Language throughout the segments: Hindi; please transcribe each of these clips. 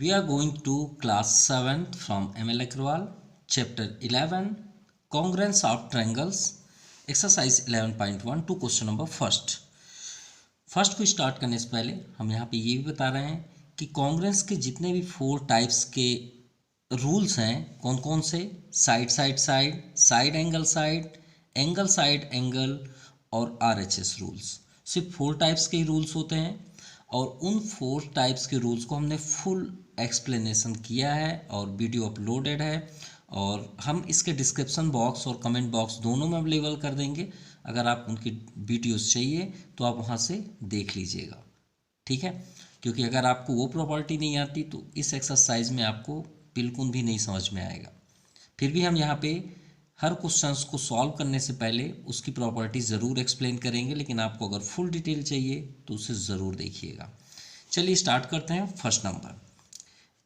We are going to class 7th from ML Agrawal, chapter 11, congruence of triangles, exercise 11.1 to question number first को स्टार्ट करने से पहले हम यहाँ पे ये भी बता रहे हैं कि कॉन्ग्रेंस के जितने भी 4 टाइप्स के रूल्स हैं कौन कौन से, side side side, side angle side angle और RHS रूल्स। सिर्फ 4 टाइप्स के ही रूल्स होते हैं और उन 4 टाइप्स के रूल्स को हमने फुल एक्सप्लेनेशन किया है और वीडियो अपलोडेड है और हम इसके डिस्क्रिप्शन बॉक्स और कमेंट बॉक्स दोनों में अवेलेबल कर देंगे। अगर आप उनकी वीडियोस चाहिए तो आप वहाँ से देख लीजिएगा, ठीक है। क्योंकि अगर आपको वो प्रॉपर्टी नहीं आती तो इस एक्सरसाइज में आपको बिल्कुल भी नहीं समझ में आएगा। फिर भी हम यहाँ पे हर क्वेश्चंस को सॉल्व करने से पहले उसकी प्रॉपर्टी ज़रूर एक्सप्लेन करेंगे, लेकिन आपको अगर फुल डिटेल चाहिए तो उसे ज़रूर देखिएगा। चलिए स्टार्ट करते हैं। First number,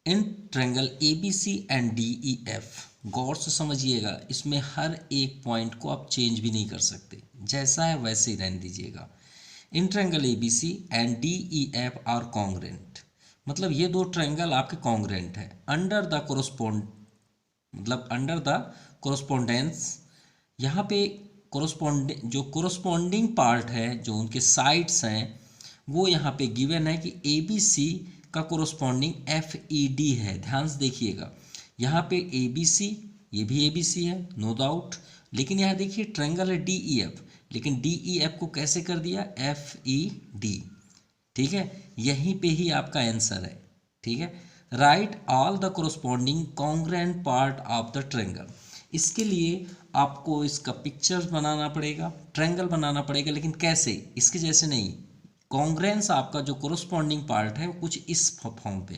in triangle ABC and DEF, गौर से समझिएगा, इसमें हर एक पॉइंट को आप चेंज भी नहीं कर सकते, जैसा है वैसे ही रहने दीजिएगा। In triangle ABC and DEF are congruent, मतलब ये दो ट्रायंगल आपके कॉन्ग्रेंट है अंडर द कोरोस्पोंडेंस। यहाँ पे कोरोस्पोंडिंग पार्ट है, जो उनके साइड्स हैं, वो यहाँ पे गिवन है कि ABC का कोरोस्पोंडिंग FED है। ध्यान से देखिएगा, यहाँ पे ABC, ये भी ABC है नो डाउट, लेकिन यहाँ देखिए ट्रायंगल है DEF, लेकिन DEF को कैसे कर दिया FED, ठीक है। यहीं पे ही आपका आंसर है, ठीक है। Right all the corresponding congruent part of the triangle. इसके लिए आपको इसका पिक्चर्स बनाना पड़ेगा, ट्रायंगल बनाना पड़ेगा, लेकिन कैसे, इसके जैसे नहीं। कॉन्ग्रेंस आपका जो कोरोस्पोंडिंग पार्ट है वो कुछ इस फॉर्म पे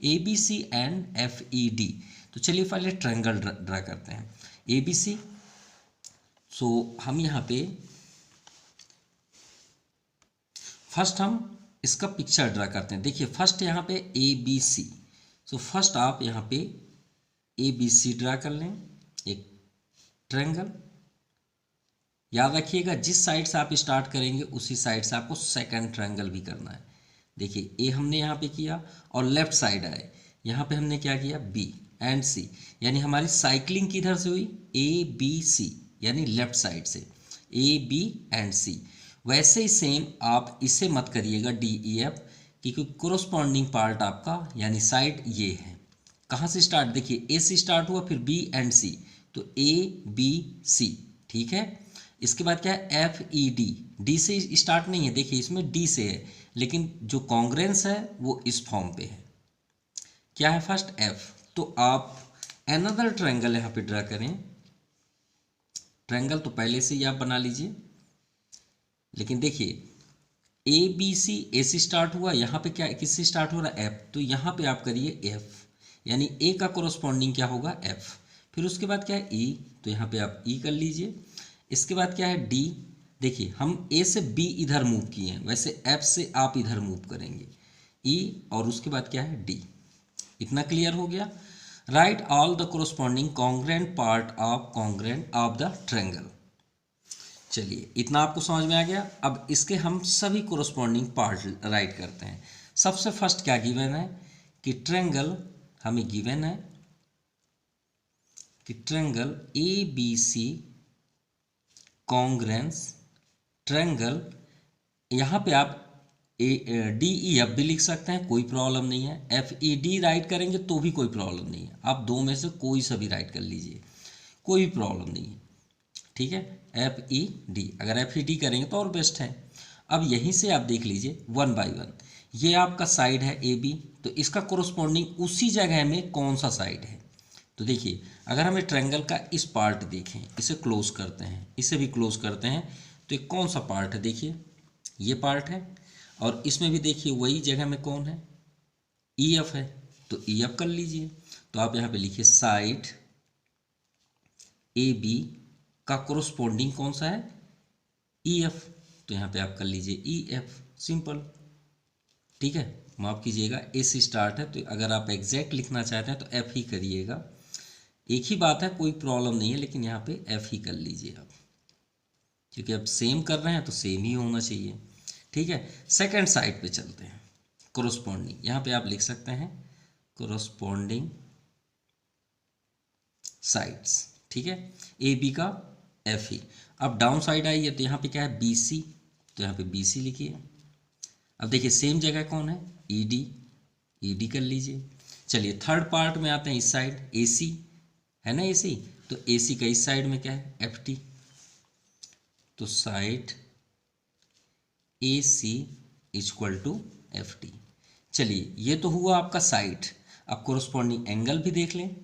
ABC एंड FED। तो चलिए पहले ट्रायंगल ड्रा करते हैं ABC। सो हम यहाँ पे फर्स्ट हम इसका पिक्चर ड्रा करते हैं। देखिए फर्स्ट यहाँ पे ABC, सो फर्स्ट आप यहाँ पे ABC ड्रा कर लें, एक ट्रायंगल। याद रखिएगा जिस साइड से आप स्टार्ट करेंगे उसी साइड से आपको सेकंड ट्रायंगल भी करना है। देखिए ए हमने यहाँ पे किया और लेफ्ट साइड आए, यहाँ पे हमने क्या किया B एंड C, यानी हमारी साइकिलिंग किधर से हुई ABC, यानी लेफ्ट साइड से AB एंड C। वैसे ही सेम आप इसे मत करिएगा DEF, क्योंकि कोरोस्पॉन्डिंग पार्ट आपका यानी साइड ये है। कहाँ से स्टार्ट, देखिए A से स्टार्ट हुआ, फिर B एंड C, तो ABC, ठीक है। इसके बाद क्या है FED, D से स्टार्ट नहीं है, देखिए इसमें D से है, लेकिन जो कॉन्ग्रेंस है वो इस फॉर्म पे है, क्या है फर्स्ट F। तो आप अनदर ट्रायंगल यहाँ पे ड्रा करें। ट्रायंगल तो पहले से ही आप बना लीजिए, लेकिन देखिए ABC A से स्टार्ट हुआ, यहाँ पे क्या किससे स्टार्ट हो रहा है F, तो यहाँ पे आप करिए F, यानी A का कोरोस्पोंडिंग क्या होगा F। फिर उसके बाद क्या है E, तो यहाँ पे आप E कर लीजिए। इसके बाद क्या है D, देखिए हम A से B इधर मूव किए हैं, वैसे F से आप इधर मूव करेंगे E, और उसके बाद क्या है D। इतना क्लियर हो गया। Right all the corresponding congruent part of the triangle. चलिए इतना आपको समझ में आ गया। अब इसके हम सभी कोरोस्पोंडिंग पार्ट राइट करते हैं। सबसे फर्स्ट क्या गिवन है कि ट्रायंगल हमें गिवन है कि ट्रायंगल ABC कॉन्ग्रेंस ट्रायंगल, यहाँ पे आप DEF भी लिख सकते हैं, कोई प्रॉब्लम नहीं है। FED राइट करेंगे तो भी कोई प्रॉब्लम नहीं है, आप दो में से कोई सा भी राइट कर लीजिए, कोई प्रॉब्लम नहीं है, ठीक है। FED, अगर FED करेंगे तो और बेस्ट है। अब यहीं से आप देख लीजिए 1 बाई 1, ये आपका साइड है AB, तो इसका कोरोस्पोंडिंग उसी जगह में कौन सा साइड है। तो देखिए अगर हमें ट्रायंगल का इस पार्ट देखें, इसे क्लोज करते हैं, इसे भी क्लोज करते हैं, तो ये कौन सा पार्ट है, देखिए ये पार्ट है, और इसमें भी देखिए वही जगह में कौन है EF है, तो EF कर लीजिए। तो आप यहाँ पे लिखिए साइड AB का कोरोस्पोंडिंग कौन सा है EF, तो यहाँ पे आप कर लीजिए EF, सिंपल, ठीक है। माफ कीजिएगा A से स्टार्ट है, तो अगर आप एग्जैक्ट लिखना चाहते हैं तो F ही करिएगा, एक ही बात है, कोई प्रॉब्लम नहीं है, लेकिन यहाँ पे F ही कर लीजिए आप, क्योंकि अब सेम कर रहे हैं तो सेम ही होना चाहिए, ठीक है। सेकंड साइड पे चलते हैं, कोरोस्पोंडिंग यहाँ पे आप लिख सकते हैं कोरोस्पोंडिंग साइड्स, ठीक है, ए बी का एफ ई। अब डाउन साइड आई है तो यहाँ पे क्या है बी सी, तो यहाँ पे बी सी लिखिए। अब देखिए सेम जगह कौन है ई डी, ई डी कर लीजिए। चलिए थर्ड पार्ट में आते हैं, इस साइड ए सी है ना, ए सी, तो ए सी का इस साइड में क्या है एफ टी, तो side A C equal to F T. चलिए ये तो हुआ आपका साइड। अब कोरोस्पॉन्डिंग एंगल भी देख लें,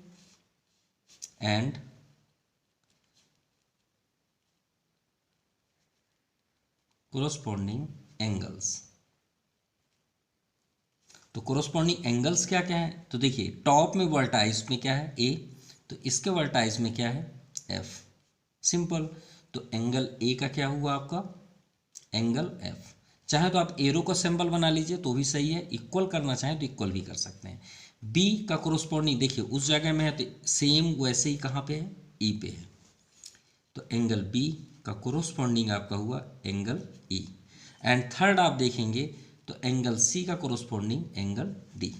एंड कोरोस्पॉन्डिंग एंगल्स। तो कोरोस्पॉन्डिंग एंगल्स क्या क्या है, तो देखिए टॉप में वर्टाइस में क्या है ए, तो इसके वर्टाइस में क्या है एफ, सिंपल। तो एंगल ए का क्या हुआ आपका एंगल एफ। चाहे तो आप एरो का सिंबल बना लीजिए तो भी सही है, इक्वल करना चाहें तो इक्वल भी कर सकते हैं। बी का कोरोस्पॉन्डिंग देखिए उस जगह में है तो सेम वैसे ही कहाँ पे है ई पे है, तो एंगल बी का कोरोस्पॉन्डिंग आपका हुआ एंगल ई। एंड थर्ड आप देखेंगे तो एंगल सी का corresponding angle D,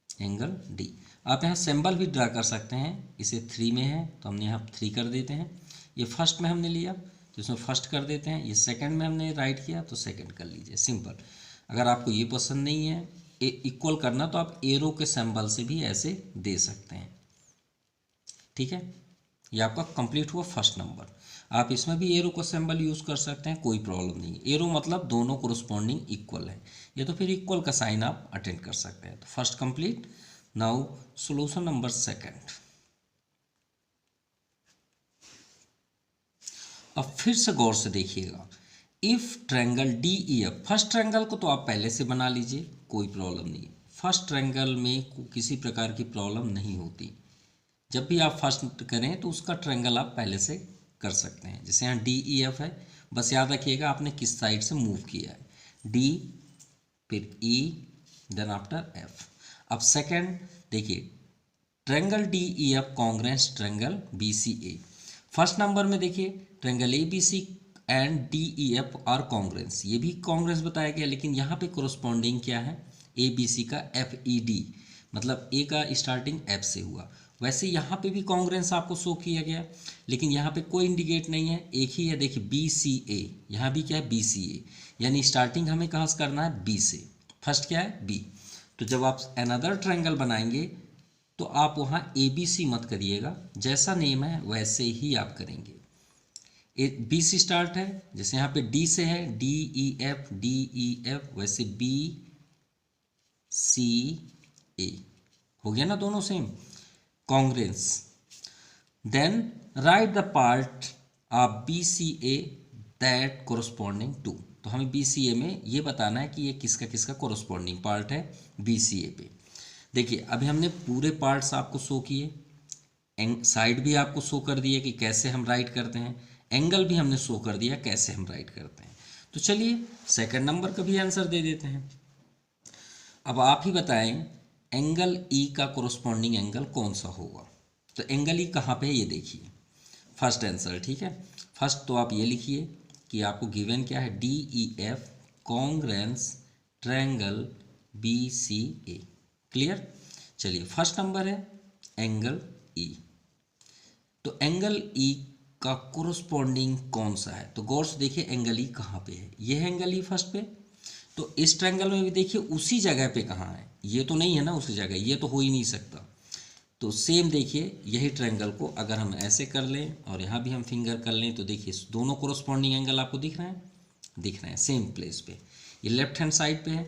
angle D. आप यहाँ सिंबल भी ड्रा कर सकते हैं, इसे 3 में है तो हमने यहाँ 3 कर देते हैं। ये फर्स्ट में हमने लिया तो इसमें फर्स्ट कर देते हैं, ये सेकंड में हमने राइट किया तो सेकंड कर लीजिए, सिंपल। अगर आपको ये पसंद नहीं है इक्वल करना तो आप एरो के सिंबल से भी ऐसे दे सकते हैं, ठीक है। ये आपका कंप्लीट हुआ फर्स्ट नंबर। आप इसमें भी एरो का सिंबल यूज़ कर सकते हैं, कोई प्रॉब्लम नहीं। एरो मतलब दोनों कोरोस्पॉन्डिंग इक्वल है, या तो फिर इक्वल का साइन आप अटेंड कर सकते हैं। तो first complete. Now solution number second. अब फिर से गौर से देखिएगा, if triangle D E F, first triangle को तो आप पहले से बना लीजिए, कोई प्रॉब्लम नहीं है। फर्स्ट ट्रायंगल में किसी प्रकार की प्रॉब्लम नहीं होती। जब भी आप फर्स्ट करें तो उसका ट्रायंगल आप पहले से कर सकते हैं। जैसे यहाँ डी ई एफ है, बस याद रखिएगा आपने किस साइड से मूव किया है, डी फिर ई देन आफ्टर एफ। अब सेकंड देखिए triangle D E F congruence triangle B C A. First number में देखिए triangle A B C and D E F are congruence, ये भी कॉन्ग्रेंस बताया गया, लेकिन यहाँ पे कोरोस्पॉन्डिंग क्या है ए बी सी का एफ ई डी, मतलब ए का स्टार्टिंग एफ से हुआ। वैसे यहाँ पे भी कॉन्ग्रेंस आपको शो किया गया, लेकिन यहाँ पे कोई इंडिकेट नहीं है, एक ही है देखिए बी सी ए, यहाँ भी क्या है बी सी ए, यानी स्टार्टिंग हमें कहाँ से करना है बी से। फर्स्ट क्या है बी। तो जब आप अनदर ट्रायंगल बनाएंगे तो आप वहाँ ए बी सी मत करिएगा, जैसा नेम है वैसे ही आप करेंगे। बी से स्टार्ट है, जैसे यहाँ पे डी से है डी ई एफ, वैसे बी सी ए हो गया ना, दोनों same congruence. Then write the part of B C A that corresponding to, तो हमें बी सी ए में ये बताना है कि ये किसका किसका कोरोस्पॉन्डिंग पार्ट है बी सी ए पे। देखिए अभी हमने पूरे पार्ट्स आपको शो किए, साइड भी आपको शो कर दिए कि कैसे हम राइट करते हैं, एंगल भी हमने शो कर दिया कैसे हम राइट करते हैं। तो चलिए सेकंड नंबर का भी आंसर दे देते हैं। अब आप ही बताएं एंगल ई का कोरोस्पॉन्डिंग एंगल कौन सा होगा। तो एंगल ई कहाँ पे है ये देखिए, फर्स्ट आंसर, ठीक है। फर्स्ट तो आप ये लिखिए कि आपको गिवन क्या है D E F congruence triangle B C A, clear. चलिए फर्स्ट नंबर है एंगल ई। तो एंगल ई का कोरोस्पॉन्डिंग कौन सा है, तो गौर से देखिए एंगल ई कहाँ पे है, ये है एंगल ई फर्स्ट पे। तो इस ट्रायंगल में भी देखिए उसी जगह पे कहाँ है, ये तो नहीं है ना उसी जगह, ये तो हो ही नहीं सकता। तो सेम देखिए यही ट्रायंगल को अगर हम ऐसे कर लें और यहाँ भी हम फिंगर कर लें तो देखिए दोनों कोरोस्पॉन्डिंग एंगल आपको दिख रहे हैं, दिख रहे हैं सेम प्लेस पे। ये लेफ्ट हैंड साइड पे है,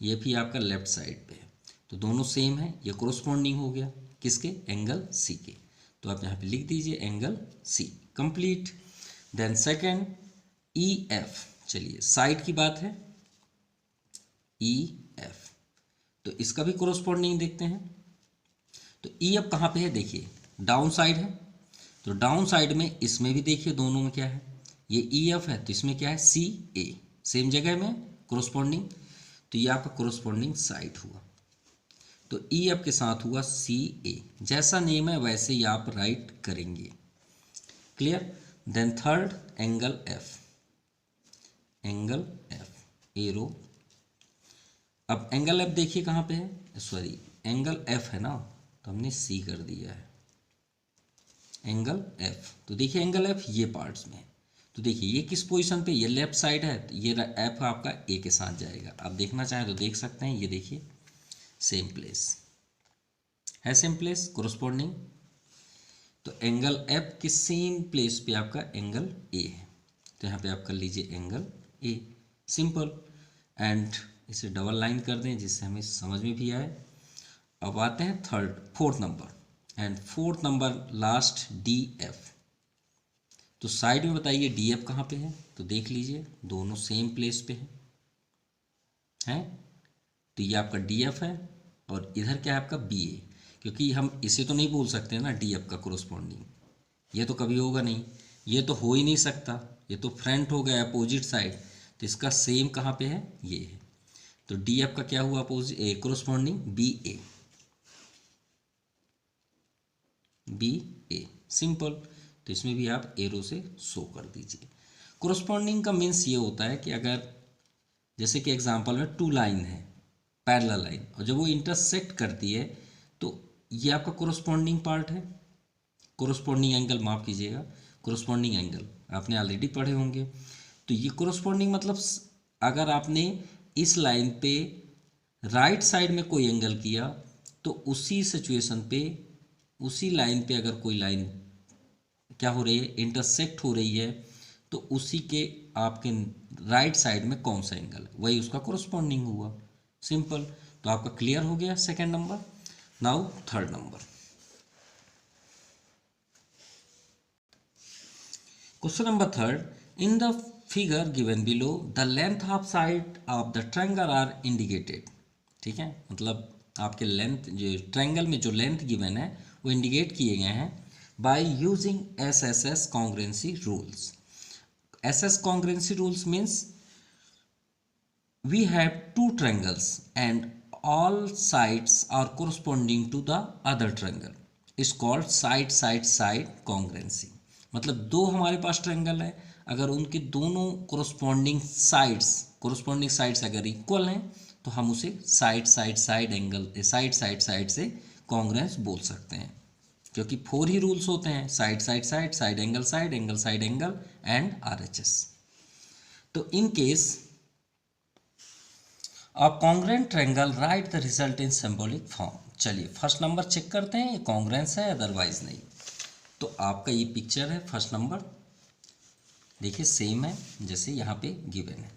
ये भी आपका लेफ्ट साइड पे है, तो दोनों सेम है, ये कोरोस्पॉन्डिंग हो गया किसके एंगल सी के। तो आप यहाँ पे लिख दीजिए angle C, complete. Then second E F, चलिए साइड की बात है ई एफ, तो इसका भी कोरोस्पॉन्डिंग देखते हैं। तो ई एफ कहाँ पे है देखिए डाउन साइड है, तो डाउन साइड में इसमें भी देखिए दोनों में क्या है, ये ई एफ है तो इसमें क्या है सी ए, सेम जगह में कोरोस्पॉन्डिंग, तो ये आपका कोरोस्पॉन्डिंग साइड हुआ। तो ई एफ के साथ हुआ सी ए, जैसा नेम है वैसे ही आप राइट करेंगे, clear. Then third angle F, angle F arrow अब एंगल एफ देखिए कहाँ पे है, सॉरी एंगल एफ है ना, तो हमने सी कर दिया है एंगल एफ। तो देखिए एंगल एफ ये पार्ट्स में है, तो देखिए ये किस पोजीशन पे, ये लेफ्ट साइड है, तो ये एफ आपका ए के साथ जाएगा। आप देखना चाहें तो देख सकते हैं, ये देखिए सेम प्लेस है, सेम प्लेस कोरस्पॉन्डिंग। तो एंगल एफ के सेम प्लेस पे आपका एंगल ए है, तो यहाँ पे आप कर लीजिए एंगल ए, सिंपल। एंड इसे डबल लाइन कर दें जिससे हमें समझ में भी आए। अब आते हैं fourth number, and fourth number last D F. तो साइड में बताइए डी एफ कहाँ पे है, तो देख लीजिए दोनों सेम प्लेस पे है। तो ये आपका डी एफ है और इधर क्या है आपका बी ए, क्योंकि हम इसे तो नहीं बोल सकते ना डी एफ का कोरोस्पॉन्डिंग, ये तो कभी होगा नहीं, ये तो हो ही नहीं सकता, ये तो फ्रंट हो गया अपोजिट साइड। तो इसका सेम कहाँ पे है, ये है। तो डी एफ का क्या हुआ अपोजिट कोरोस्पॉन्डिंग बी ए, बी ए, सिंपल। तो इसमें भी आप एरो से शो कर दीजिए। कोरोस्पॉन्डिंग का मीन्स ये होता है कि अगर जैसे कि एग्जांपल में टू लाइन है पैरेलल लाइन, और जब वो इंटरसेक्ट करती है तो ये आपका कोरोस्पॉन्डिंग पार्ट है। कोरोस्पॉन्डिंग एंगल माफ कीजिएगा, कोरोस्पॉन्डिंग एंगल आपने ऑलरेडी पढ़े होंगे। तो ये कोरोस्पॉन्डिंग मतलब अगर आपने इस लाइन पे राइट साइड में कोई एंगल किया तो उसी सिचुएशन पे, उसी लाइन पे अगर कोई लाइन क्या हो रही है, इंटरसेक्ट हो रही है, तो उसी के आपके राइट साइड में कौन सा एंगल है वही उसका कोरोस्पॉन्डिंग हुआ, सिंपल। तो आपका क्लियर हो गया second number. Now third number, question number third, in the figure given below the length of side of the triangle are indicated. ठीक है, मतलब आपके लेंथ जो ट्रायंगल में जो लेंथ गिवन है वो इंडिकेट किए गए हैं by using S congruency rules. S congruency rules means we have two triangles and all sides are corresponding to the other triangle, is called side congruency। मतलब दो हमारे पास ट्रायंगल है, अगर उनके दोनों कोरोस्पॉन्डिंग साइड्स अगर इक्वल हैं तो हम उसे साइड से कॉन्ग्रुएंस बोल सकते हैं, क्योंकि 4 ही रूल्स होते हैं, साइड एंगल एंड RHS। तो इन केस अब congruent triangle right the result in symbolic form. चलिए फर्स्ट नंबर चेक करते हैं ये कॉन्ग्रुएंस है अदरवाइज नहीं। तो आपका ये पिक्चर है फर्स्ट नंबर, देखिए सेम है जैसे यहाँ पे गिवन है।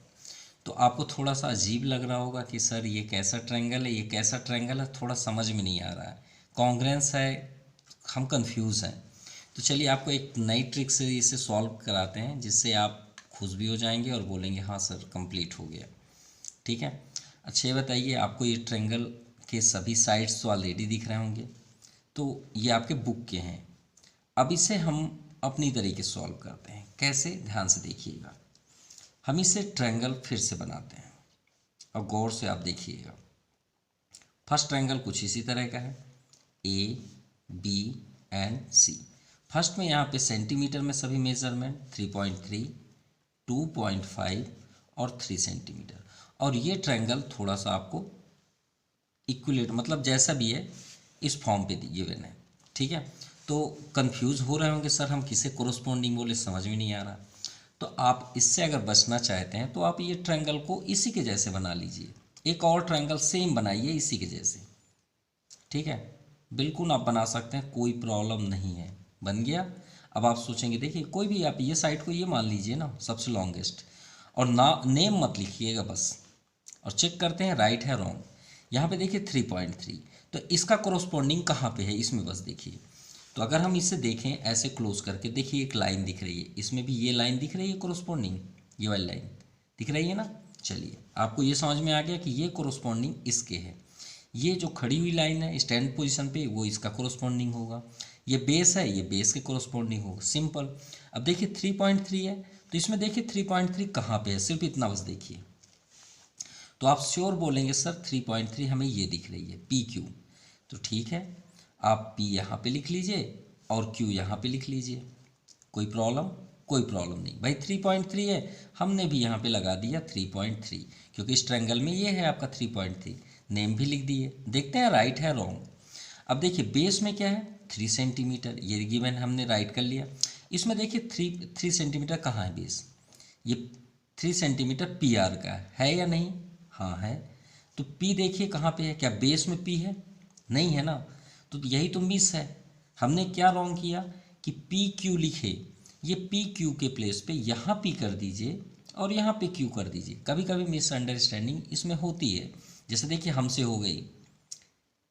तो आपको थोड़ा सा अजीब लग रहा होगा कि सर ये कैसा ट्रायंगल है, ये कैसा ट्रायंगल है, थोड़ा समझ में नहीं आ रहा है, कॉन्ग्रुएंस है, हम कंफ्यूज हैं। तो चलिए आपको एक नई ट्रिक से इसे सॉल्व कराते हैं जिससे आप खुश भी हो जाएंगे और बोलेंगे हाँ सर कंप्लीट हो गया। ठीक है, अच्छा ये बताइए, आपको ये ट्रायंगल के सभी साइड्स तो ऑलरेडी दिख रहे होंगे, तो ये आपके बुक के हैं। अब इसे हम अपनी तरीके से सॉल्व करते हैं, कैसे, ध्यान से देखिएगा। हम इसे ट्रायंगल फिर से बनाते हैं और गौर से आप देखिएगा। फर्स्ट ट्रायंगल कुछ इसी तरह का है, A, B and C। First में यहाँ पे सेंटीमीटर में सभी मेजरमेंट 3.3, 2.5 और 3 सेंटीमीटर। और ये ट्रायंगल थोड़ा सा आपको इक्विलेटर मतलब जैसा भी है इस फॉर्म पे गिवन है। ठीक है, तो कंफ्यूज हो रहे होंगे सर हम किसे कोरोस्पॉन्डिंग बोले, समझ में नहीं आ रहा। तो आप इससे अगर बचना चाहते हैं तो आप ये ट्रायंगल को इसी के जैसे बना लीजिए, एक और ट्रायंगल सेम बनाइए इसी के जैसे। ठीक है, बिल्कुल आप बना सकते हैं, कोई प्रॉब्लम नहीं है, बन गया। अब आप सोचेंगे, देखिए कोई भी आप ये साइड को ये मान लीजिए ना सबसे लॉन्गेस्ट, और ना नेम मत लिखिएगा बस, और चेक करते हैं राइट है रॉन्ग। यहाँ पे देखिए 3.3, तो इसका कोरोस्पॉन्डिंग कहाँ पे है इसमें बस देखिए। तो अगर हम इसे देखें ऐसे क्लोज करके, देखिए एक लाइन दिख रही है, इसमें भी ये लाइन दिख रही है कोरोस्पॉन्डिंग, ये वाली लाइन दिख रही है ना। चलिए आपको ये समझ में आ गया कि ये कोरोस्पॉन्डिंग इसके है, ये जो खड़ी हुई लाइन है स्टैंड पोजीशन पे वो इसका कोरोस्पॉन्डिंग होगा, ये बेस है ये बेस के कोरोस्पॉन्डिंग होगा, सिंपल। अब देखिए 3.3 है, तो इसमें देखिए 3.3 कहाँ पे है, सिर्फ इतना बस देखिए। तो आप श्योर बोलेंगे सर 3.3 हमें ये दिख रही है PQ, तो ठीक है आप P यहाँ पे लिख लीजिए और Q यहाँ पे लिख लीजिए, कोई प्रॉब्लम कोई प्रॉब्लम नहीं भाई। 3.3 है, हमने भी यहाँ पे लगा दिया 3.3, क्योंकि इस ट्रायंगल में ये है आपका 3.3, नेम भी लिख दिए। देखते हैं राइट है रॉन्ग। अब देखिए बेस में क्या है 3 सेंटीमीटर, ये गिवन हमने राइट कर लिया। इसमें देखिए 3 सेंटीमीटर कहाँ है बेस, ये 3 सेंटीमीटर पी आर का है या नहीं, हाँ है। तो पी देखिए कहाँ पे है, क्या बेस में पी है, नहीं है ना, तो यही तो मिस है। हमने क्या रॉन्ग किया कि पी क्यू लिखे, ये पी क्यू के प्लेस पे यहाँ पी कर दीजिए और यहाँ पे क्यू कर दीजिए। कभी कभी मिसअंडरस्टैंडिंग इसमें होती है, जैसे देखिए हमसे हो गई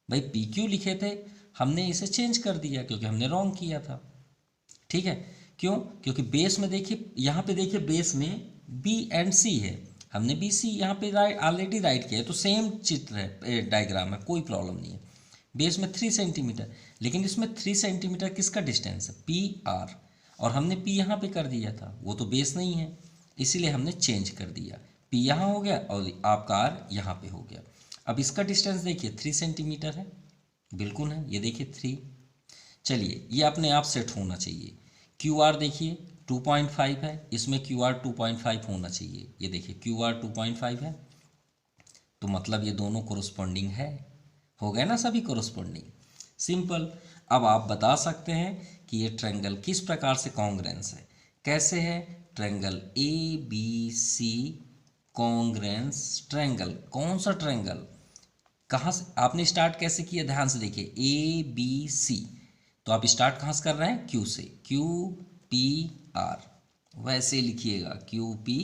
भाई, पी क्यू लिखे थे, हमने इसे चेंज कर दिया क्योंकि हमने रॉन्ग किया था। ठीक है, क्यों, क्योंकि बेस में देखिए, यहाँ पे देखिए बेस में बी एंड सी है, हमने बी सी यहाँ पे ऑलरेडी राइट किया है, तो सेम चित्र है, डायग्राम है, कोई प्रॉब्लम नहीं है। बेस में 3 सेंटीमीटर, लेकिन इसमें 3 सेंटीमीटर किसका डिस्टेंस है, पी आर, और हमने पी यहाँ पे कर दिया था, वो तो बेस नहीं है, इसीलिए हमने चेंज कर दिया, पी यहाँ हो गया और आपका आर यहाँ पे हो गया। अब इसका डिस्टेंस देखिए 3 सेंटीमीटर है, बिल्कुल है, ये देखिए 3। चलिए ये अपने आप सेट होना चाहिए। क्यू आर देखिए 2.5 है, इसमें क्यू आर 2.5 होना चाहिए, ये देखिए क्यू आर 2.5 है, तो मतलब ये दोनों कोरोस्पोंडिंग है, हो गए ना सभी कोरोस्पोंडिंग, सिंपल। अब आप बता सकते हैं कि ये ट्रायंगल किस प्रकार से कॉन्ग्रेंस है, कैसे है triangle A B C congruence triangle. कौन सा ट्रायंगल, कहाँ से आपने स्टार्ट कैसे किया, ध्यान से देखिए, ए बी सी, तो आप स्टार्ट कहाँ से कर रहे हैं, क्यू से, क्यू पी आर, वैसे लिखिएगा क्यू पी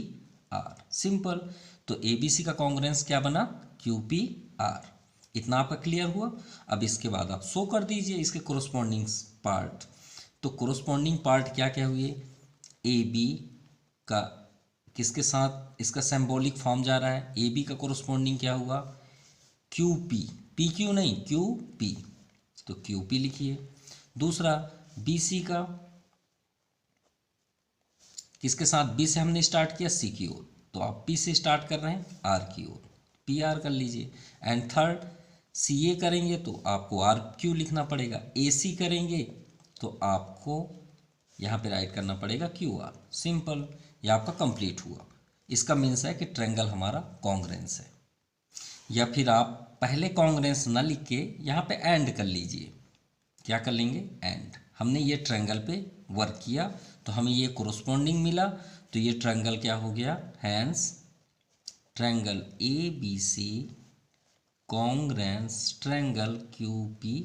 आर, सिंपल। तो ए बी सी का कॉन्ग्रेंस क्या बना, क्यू पी आर, इतना आपका क्लियर हुआ। अब इसके बाद आप शो कर दीजिए इसके कोरोस्पोंडिंग पार्ट। तो कोरोस्पोंडिंग पार्ट क्या क्या हुए, ए बी का किसके साथ इसका सिंबॉलिक फॉर्म जा रहा है, ए बी का कोरोस्पोंडिंग क्या हुआ, क्यू पी, पी क्यू नहीं क्यू पी, तो क्यू पी लिखिए। दूसरा बी सी का किसके साथ, बी से हमने स्टार्ट किया सी की ओर, तो आप पी से स्टार्ट कर रहे हैं आर की ओर, पी आर कर लीजिए। एंड थर्ड सी ए करेंगे तो आपको आर क्यू लिखना पड़ेगा, ए सी करेंगे तो आपको यहाँ पे राइट करना पड़ेगा क्यू आर, सिंपल। ये आपका कंप्लीट हुआ। इसका मीन्स है कि ट्रायंगल हमारा कॉन्ग्रेंस है। या फिर आप पहले कॉन्ग्रेंस ना लिख के यहाँ पे एंड कर लीजिए, क्या कर लेंगे, एंड। हमने ये ट्रायंगल पे वर्क किया तो हमें ये कोरोस्पोंडिंग मिला, तो ये ट्रायंगल क्या हो गया, hence triangle A B C congruence triangle Q P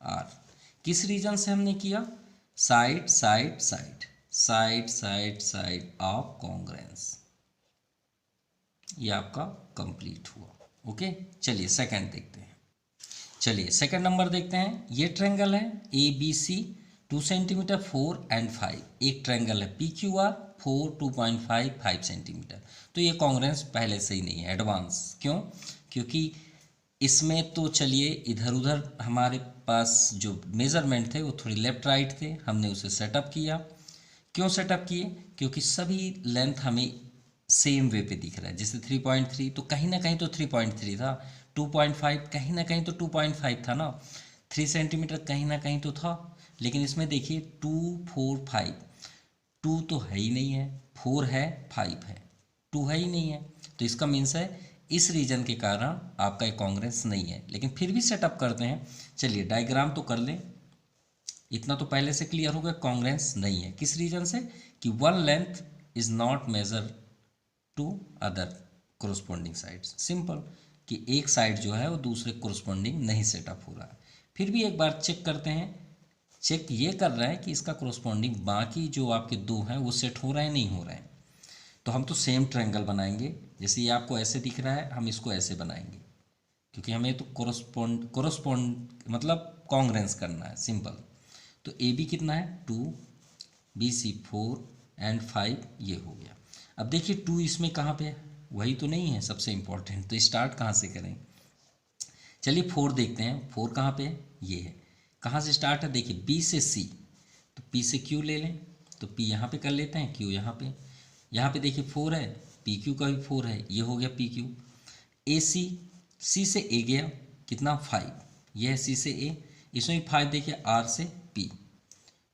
R. किस रीजन से हमने किया, side side side, side side side of congruence, ये आपका कंप्लीट हुआ। ओके, चलिए सेकंड देखते हैं। चलिए सेकंड नंबर देखते हैं। ये ट्रायंगल है A B C 2 centimetre 4 and 5, एक ट्रायंगल है पी क्यू आर 4 2.5 5 सेंटीमीटर। तो ये कॉन्ग्रेंस पहले से ही नहीं है, एडवांस। क्यों, क्योंकि इसमें तो चलिए इधर उधर हमारे पास जो मेज़रमेंट थे वो थोड़ी लेफ्ट राइट थे, हमने उसे सेटअप किया। क्यों सेटअप किए, क्योंकि सभी लेंथ हमें सेम वे पे दिख रहा है। जैसे 3.3 तो कहीं ना कहीं तो 3.3 था, 2.5 कहीं ना कहीं तो 2.5 था ना, 3 सेंटीमीटर कहीं ना कहीं तो था। लेकिन इसमें देखिए 2 4 5, 2 तो है ही नहीं है, 4 है 5 है, 2 है ही नहीं है, तो इसका मीन्स है इस रीजन के कारण आपका एक कॉन्ग्रेंस नहीं है। लेकिन फिर भी सेटअप करते हैं, चलिए डायग्राम तो कर लें। इतना तो पहले से क्लियर हो गया, कॉन्ग्रेंस नहीं है। किस रीजन से, कि one length is not major to other corresponding sides, simple, कि एक साइड जो है वो दूसरे कोरोस्पोंडिंग नहीं सेटअप हो रहा है। फिर भी एक बार चेक करते हैं, चेक ये कर रहा है कि इसका कोरोस्पोंडिंग बाकी जो आपके दो हैं वो सेट हो रहे हैं नहीं हो रहे हैं। तो हम तो सेम ट्रायंगल बनाएंगे, जैसे ये आपको ऐसे दिख रहा है हम इसको ऐसे बनाएंगे, क्योंकि हमें तो कोरोस्पोंड मतलब कॉन्ग्रेंस करना है, सिंपल। तो ए बी कितना है 2, बी सी 4 एंड 5, ये हो गया। अब देखिए 2 इसमें कहाँ पे है, वही तो नहीं है सबसे इम्पोर्टेंट, तो स्टार्ट कहाँ से करें। चलिए 4 देखते हैं, 4 कहाँ पे है, ये है। कहाँ से स्टार्ट है, देखिए बी से सी, तो पी से क्यू ले लें, तो पी यहाँ पे कर लेते हैं, क्यू यहाँ पे देखिए 4 है, पी क्यू का भी 4 है, ये हो गया पी क्यू। ए सी, सी से ए गया कितना 5, यह है सी से ए, इसमें भी 5 देखिए आर से पी,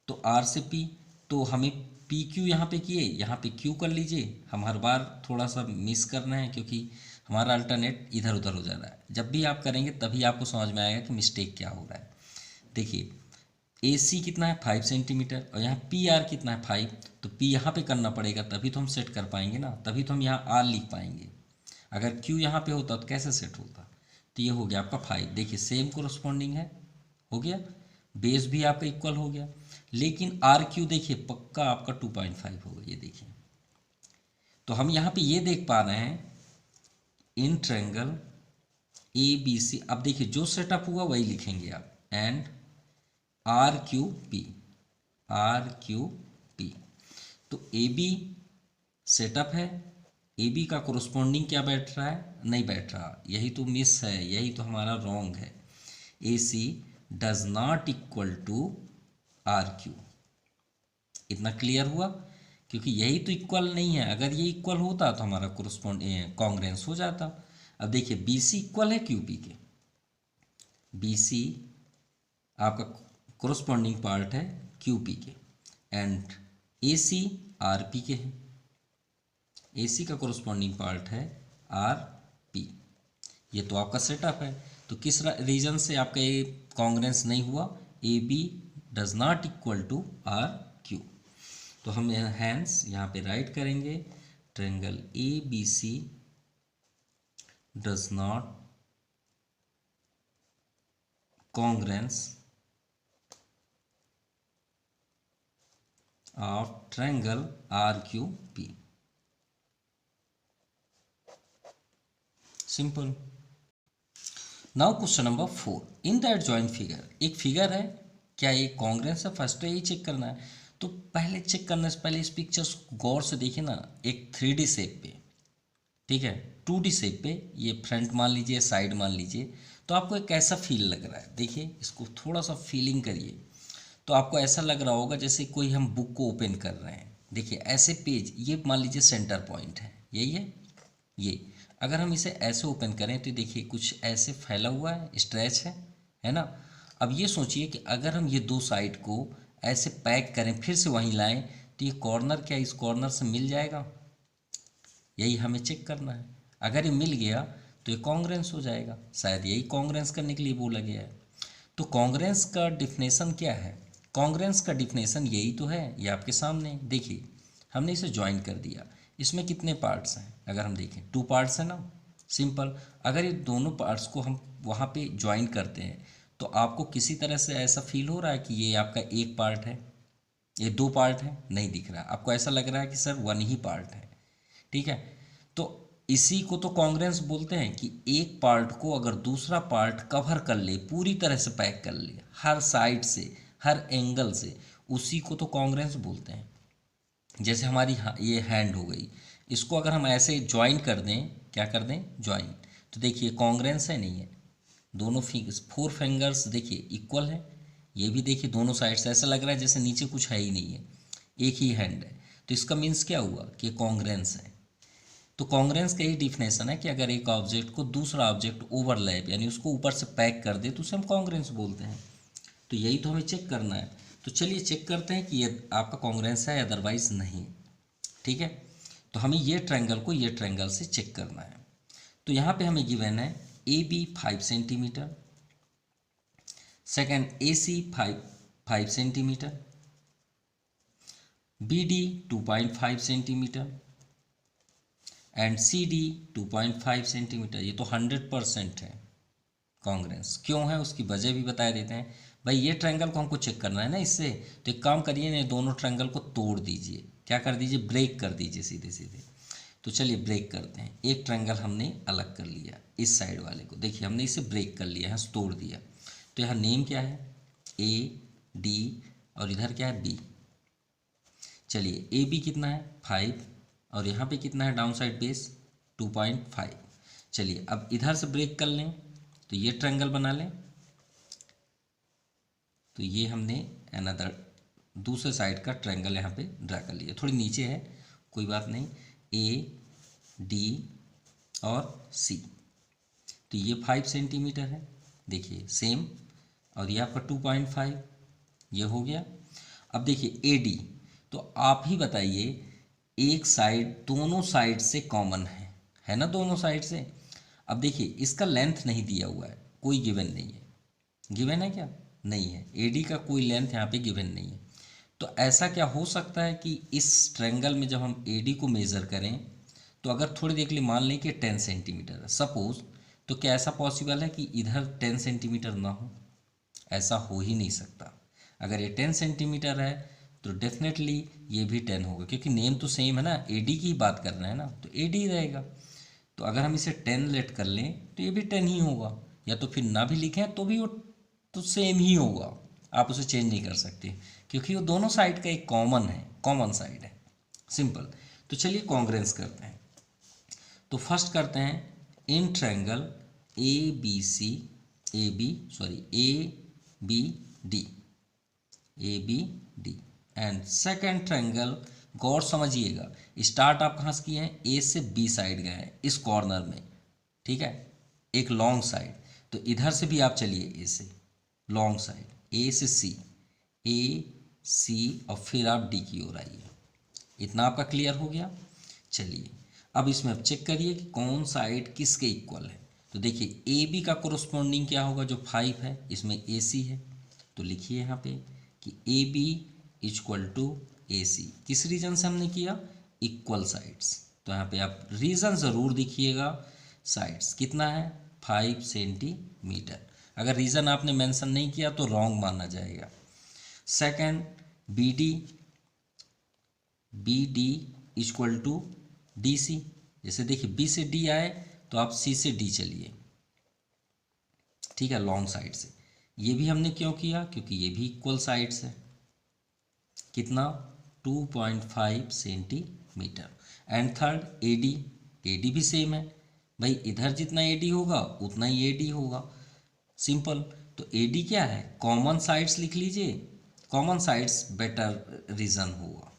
तो आर से पी तो हमें पी क्यू यहाँ पे किए, यहाँ पे क्यू कर लीजिए। हम हर बार थोड़ा सा मिस करना है क्योंकि हमारा अल्टरनेट इधर उधर हो जा रहा है। जब भी आप करेंगे तभी आपको समझ में आएगा कि मिस्टेक क्या हो रहा है। देखिए ए सी कितना है 5 सेंटीमीटर और यहाँ पी आर कितना है 5, तो पी यहाँ पे करना पड़ेगा तभी तो हम सेट कर पाएंगे ना, तभी तो हम यहाँ आर लिख पाएंगे। अगर क्यू यहाँ पे होता तो कैसे सेट होता। तो ये हो गया आपका 5। देखिए सेम कोरस्पॉन्डिंग है, हो गया, बेस भी आपका इक्वल हो गया। लेकिन आर क्यू देखिए पक्का आपका 2.5 होगा, ये देखिए। तो हम यहाँ पे ये देख पा रहे हैं इन ट्रायंगल ए बी सी। अब देखिए जो सेटअप हुआ वही लिखेंगे आप, and R Q P, R Q P. तो ए बी सेटअप है, ए बी का कोरस्पॉन्डिंग क्या बैठ रहा है, नहीं बैठ रहा, यही तो मिस है, यही तो हमारा रॉन्ग है। A C does not equal to R Q. इतना क्लियर हुआ, क्योंकि यही तो इक्वल नहीं है। अगर ये इक्वल होता तो हमारा कॉन्ग्रेंस हो जाता। अब देखिए बी सी इक्वल है क्यू पी के, बी सी आपका कोरस्पॉन्डिंग पार्ट है क्यू पी के, and A C R P के है। ए सी का कोरस्पॉन्डिंग पार्ट है आर पी। ये तो आपका सेटअप है। तो किस रीजन से आपका ये कॉन्ग्रेंस नहीं हुआ, A B does not equal to R Q. तो हम हैंस यहाँ पे राइट करेंगे triangle A B C does not congruence of triangle RQP. Simple. Now question number 4. In the adjoint figure, एक फिगर है, क्या ये कॉन्ग्रेंस है, फर्स्ट तो यही चेक करना है। तो पहले चेक करने से पहले इस पिक्चर को गौर से देखिए ना, एक 3D शेप पे, ठीक है, 2D शेप पे, ये फ्रंट मान लीजिए, साइड मान लीजिए, तो आपको एक कैसा फील लग रहा है। देखिए इसको थोड़ा सा फीलिंग करिए, तो आपको ऐसा लग रहा होगा जैसे कोई हम बुक को ओपन कर रहे हैं। देखिए ऐसे पेज, ये मान लीजिए सेंटर पॉइंट है, यही है ये। अगर हम इसे ऐसे ओपन करें तो देखिए कुछ ऐसे फैला हुआ है, स्ट्रेच है ना। अब ये सोचिए कि अगर हम ये दो साइड को ऐसे पैक करें, फिर से वहीं लाएं, तो ये कॉर्नर क्या इस कॉर्नर से मिल जाएगा, यही हमें चेक करना है। अगर ये मिल गया तो ये कॉन्ग्रेंस हो जाएगा, शायद यही कॉन्ग्रेंस करने के लिए बोला गया है। तो कॉन्ग्रेंस का डिफिनेशन क्या है, कॉन्ग्रेंस का डिफिनेशन यही तो है, ये आपके सामने। देखिए हमने इसे ज्वाइन कर दिया, इसमें कितने पार्ट्स हैं, अगर हम देखें 2 पार्ट्स हैं ना, सिंपल। अगर ये दोनों पार्ट्स को हम वहाँ पे ज्वाइन करते हैं तो आपको किसी तरह से ऐसा फील हो रहा है कि ये आपका एक पार्ट है, ये 2 पार्ट है, नहीं दिख रहा, आपको ऐसा लग रहा है कि सर 1 ही पार्ट है, ठीक है। तो इसी को तो कॉन्ग्रेंस बोलते हैं कि एक पार्ट को अगर दूसरा पार्ट कवर कर ले, पूरी तरह से पैक कर ले, हर साइड से, हर एंगल से, उसी को तो कॉन्ग्रेंस बोलते हैं। जैसे हमारी ये हैंड हो गई, इसको अगर हम ऐसे ज्वाइन कर दें, क्या कर दें, ज्वाइन, तो देखिए कॉन्ग्रेंस है, नहीं है। दोनों फिंगर्स, 4 फिंगर्स देखिए इक्वल है, ये भी देखिए दोनों साइड से ऐसा लग रहा है जैसे नीचे कुछ है ही नहीं है, एक ही हैंड है। तो इसका मीन्स क्या हुआ कि कॉन्ग्रेंस है। तो कॉन्ग्रेंस का यही डिफिनेशन है कि अगर एक ऑब्जेक्ट को दूसरा ऑब्जेक्ट ओवरलैप, यानी उसको ऊपर से पैक कर दे, तो उसे हम कॉन्ग्रेंस बोलते हैं। तो यही तो हमें चेक करना है। तो चलिए चेक करते हैं कि ये आपका कॉन्ग्रेंस है, अदरवाइज नहीं, ठीक है। तो हमें ये ट्रायंगल को ये ट्रायंगल से चेक करना है। तो यहाँ पे हमें गिवन है A B 5 centimetre, second A C 5 centimetre, B D 2.5 centimetre and C D 2.5 centimetre. ये तो 100% है कॉन्ग्रेंस। क्यों है उसकी वजह भी बता देते हैं। भाई ये ट्रायंगल को हमको चेक करना है ना इससे, तो एक काम करिए ना, दोनों ट्रायंगल को तोड़ दीजिए, क्या कर दीजिए, ब्रेक कर दीजिए सीधे सीधे। तो चलिए ब्रेक करते हैं। एक ट्रायंगल हमने अलग कर लिया, इस साइड वाले को देखिए हमने इसे ब्रेक कर लिया है, तोड़ दिया। तो यहाँ नेम क्या है, ए डी, और इधर क्या है, बी। चलिए ए बी कितना है 5, और यहाँ पे कितना है डाउन साइड बेस 2.5। चलिए अब इधर से ब्रेक कर लें, तो ये ट्रायंगल बना लें। तो ये हमने अनदर दूसरे साइड का ट्रायंगल यहाँ पे ड्रा कर लिया, थोड़ी नीचे है, कोई बात नहीं। ए डी और सी, तो ये 5 सेंटीमीटर है, देखिए सेम, और ये आपका 2.5, ये हो गया। अब देखिए ए डी, तो आप ही बताइए, एक साइड दोनों साइड से कॉमन है ना, दोनों साइड से। अब देखिए इसका लेंथ नहीं दिया हुआ है, कोई गिवन नहीं है। गिवन है क्या? नहीं है। एडी का कोई लेंथ यहाँ पे गिवन नहीं है। तो ऐसा क्या हो सकता है कि इस ट्रायंगल में जब हम एडी को मेज़र करें, तो अगर थोड़ी देर के लिए मान लें कि 10 सेंटीमीटर है सपोज, तो क्या ऐसा पॉसिबल है कि इधर 10 सेंटीमीटर ना हो? ऐसा हो ही नहीं सकता। अगर ये 10 सेंटीमीटर है तो डेफिनेटली ये भी 10 होगा, क्योंकि नेम तो सेम है ना, एडी की ही बात कर रहे हैं ना, तो एडी रहेगा। तो अगर हम इसे 10 लेट कर लें तो ये भी 10 ही होगा, या तो फिर ना भी लिखें तो भी वो तो सेम ही होगा, आप उसे चेंज नहीं कर सकते, क्योंकि वो दोनों साइड का एक कॉमन है, कॉमन साइड है, सिंपल। तो चलिए कॉन्ग्रेंस करते हैं। तो फर्स्ट करते हैं in triangle A B D and second triangle, गौर समझिएगा, स्टार्ट आप कहाँ से किए हैं? ए से बी साइड गए हैं इस कॉर्नर में, ठीक है, एक लॉन्ग साइड। तो इधर से भी आप चलिए ए से लॉन्ग साइड, ए से सी, ए सी और फिर आप डी की ओर आइए। इतना आपका क्लियर हो गया। चलिए अब इसमें आप चेक करिए कि कौन साइड किसके इक्वल है। तो देखिए ए बी का कोरोस्पोंडिंग क्या होगा, जो 5 है, इसमें ए सी है, तो लिखिए यहाँ पे कि ए बी इक्वल टू ए सी। किस रीजन से हमने किया? Equal sides. तो यहाँ पे आप रीजन ज़रूर दिखिएगा। साइड्स कितना है? 5 सेंटीमीटर। अगर रीज़न आपने मेंशन नहीं किया तो रॉन्ग माना जाएगा। Second B D equal to D C. जैसे देखिए बी से डी आए तो आप सी से डी चलिए, ठीक है, लॉन्ग साइड से। ये भी हमने क्यों किया? क्योंकि ये भी इक्वल साइड्स है। कितना? 2.5 सेंटीमीटर। एंड थर्ड एडी भी सेम है भाई, इधर जितना एडी होगा उतना ही एडी होगा, सिंपल। तो एडी क्या है? कॉमन साइड्स लिख लीजिए, कॉमन साइड्स बेटर रीज़न होगा।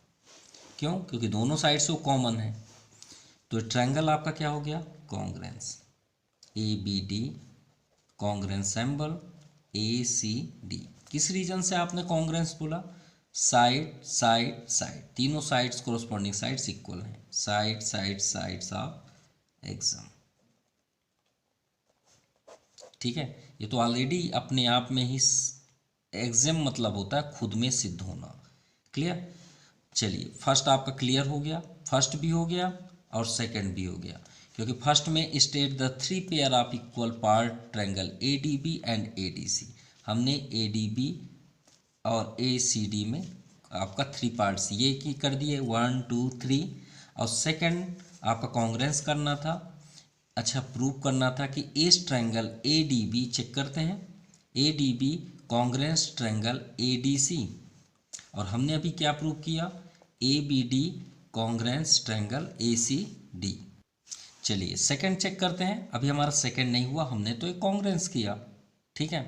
क्यों? क्योंकि दोनों साइड से वो कॉमन है। तो ट्रायंगल आपका क्या हो गया? Congruence. A B D congruence symbol A C D. किस रीजन से आपने कॉन्ग्रेंस बोला? साइड साइड साइड, तीनों साइड्स कोरोस्पोंडिंग साइड्स इक्वल हैं। Side side sides of exam, ठीक है। ये तो ऑलरेडी अपने आप में ही एग्जाम मतलब होता है खुद में सिद्ध होना। क्लियर? चलिए फर्स्ट आपका क्लियर हो गया, फर्स्ट भी हो गया और सेकंड भी हो गया, क्योंकि फर्स्ट में state the 3 pair of equal part triangle A D B and A D C. हमने ए डी बी और ए सी डी में आपका 3 पार्ट्स ये की कर दिए, 1 2 3। और सेकंड आपका कॉन्ग्रेंस करना था, अच्छा प्रूव करना था कि इस triangle A D B, check करते हैं, A D B congruence triangle A D C. और हमने अभी क्या प्रूव किया? A B D congruence triangle A C D. चलिए सेकंड चेक करते हैं। अभी हमारा सेकंड नहीं हुआ, हमने तो एक कॉन्ग्रेंस किया, ठीक है,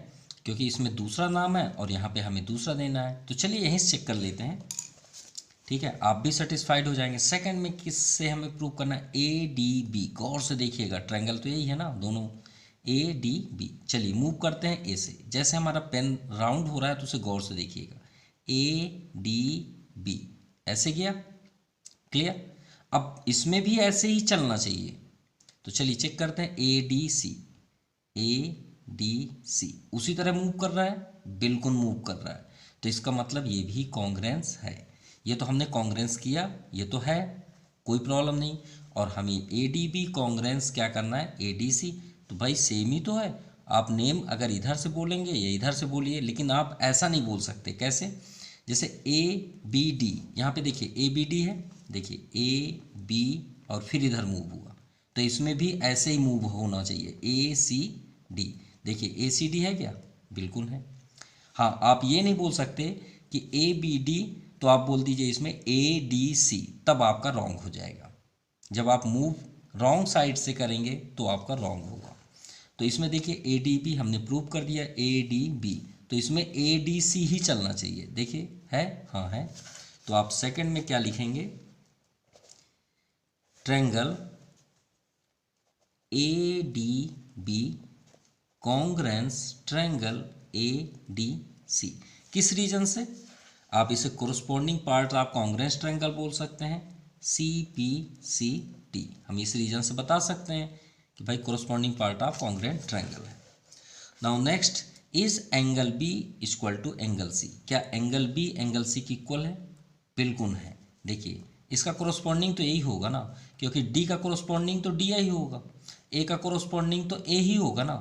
क्योंकि इसमें दूसरा नाम है और यहाँ पे हमें दूसरा देना है। तो चलिए यहीं से चेक कर लेते हैं, ठीक है, आप भी सेटिस्फाइड हो जाएंगे। सेकंड में किससे हमें प्रूव करना है? A D B. गौर से देखिएगा, ट्रायंगल तो यही है ना दोनों, ए डी बी। चलिए मूव करते हैं ए से। जैसे हमारा पेन राउंड हो रहा है तो उसे गौर से देखिएगा, ए डी बी ऐसे गया, क्लियर। अब इसमें भी ऐसे ही चलना चाहिए। तो चलिए चेक करते हैं, A D C, A D सी उसी तरह मूव कर रहा है, बिल्कुल मूव कर रहा है। तो इसका मतलब ये भी कॉन्ग्रेंस है। ये तो हमने कॉन्ग्रेंस किया, ये तो है, कोई प्रॉब्लम नहीं। और हमें ए डी बी कॉन्ग्रेंस क्या करना है? A D C. तो भाई सेम ही तो है। आप नेम अगर इधर से बोलेंगे या इधर से बोलिए, लेकिन आप ऐसा नहीं बोल सकते। कैसे? जैसे ए बी डी, यहाँ पे देखिए ए बी डी है, देखिए ए बी और फिर इधर मूव हुआ, तो इसमें भी ऐसे ही मूव होना चाहिए, ए सी डी। देखिए ए सी डी है क्या? बिल्कुल है। हाँ, आप ये नहीं बोल सकते कि ए बी डी, तो आप बोल दीजिए इसमें ए डी सी, तब आपका रॉन्ग हो जाएगा। जब आप मूव रॉन्ग साइड से करेंगे तो आपका रॉन्ग होगा। तो इसमें देखिए ए डी बी हमने प्रूव कर दिया, ए डी बी, तो इसमें ए डी सी ही चलना चाहिए। देखिए है, हाँ है। तो आप सेकंड में क्या लिखेंगे? Triangle A D B congruence triangle A D C. किस रीजन से? आप इसे कोरस्पॉन्डिंग पार्ट आप कॉन्ग्रुएंस ट्रायंगल बोल सकते हैं, CPCT। हम इस रीजन से बता सकते हैं कि भाई corresponding part of congruent triangle है। Now next, is angle B equal to angle C. क्या एंगल बी एंगल सी की इक्वल है? बिल्कुल है। देखिए इसका कोरस्पॉन्डिंग तो यही होगा ना, क्योंकि डी का कोरस्पॉन्डिंग तो डी ही होगा, ए का कोरस्पॉन्डिंग तो ए ही होगा ना,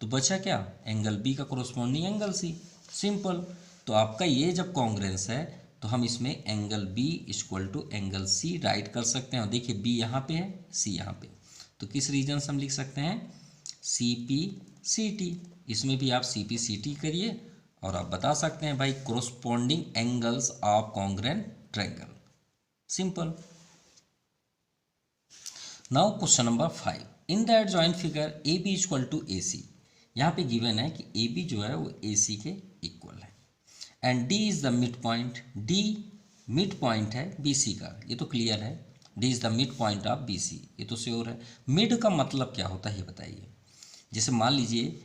तो बचा क्या? एंगल बी का कोरस्पॉन्डिंग एंगल सी। सिंपल। तो आपका ये जब कॉन्ग्रुएंस है तो हम इसमें angle B equal to angle C write कर सकते हैं। देखिए बी यहाँ पे है, सी यहाँ पे, तो किस रीजन से हम लिख सकते हैं? CPCT। इसमें भी आप CPCT करिए और आप बता सकते हैं भाई corresponding angles of congruent triangle. Simple. Now question number 5, in the adjoint figure A B equal to A C. यहाँ पे गिवन है कि ए बी जो है वो ए सी के इक्वल है and D is the mid point. D mid point है बी सी का, ये तो क्लियर है। D is the mid point of B C, ये तो श्योर है। मिड का मतलब क्या होता है ये बताइए। जैसे मान लीजिए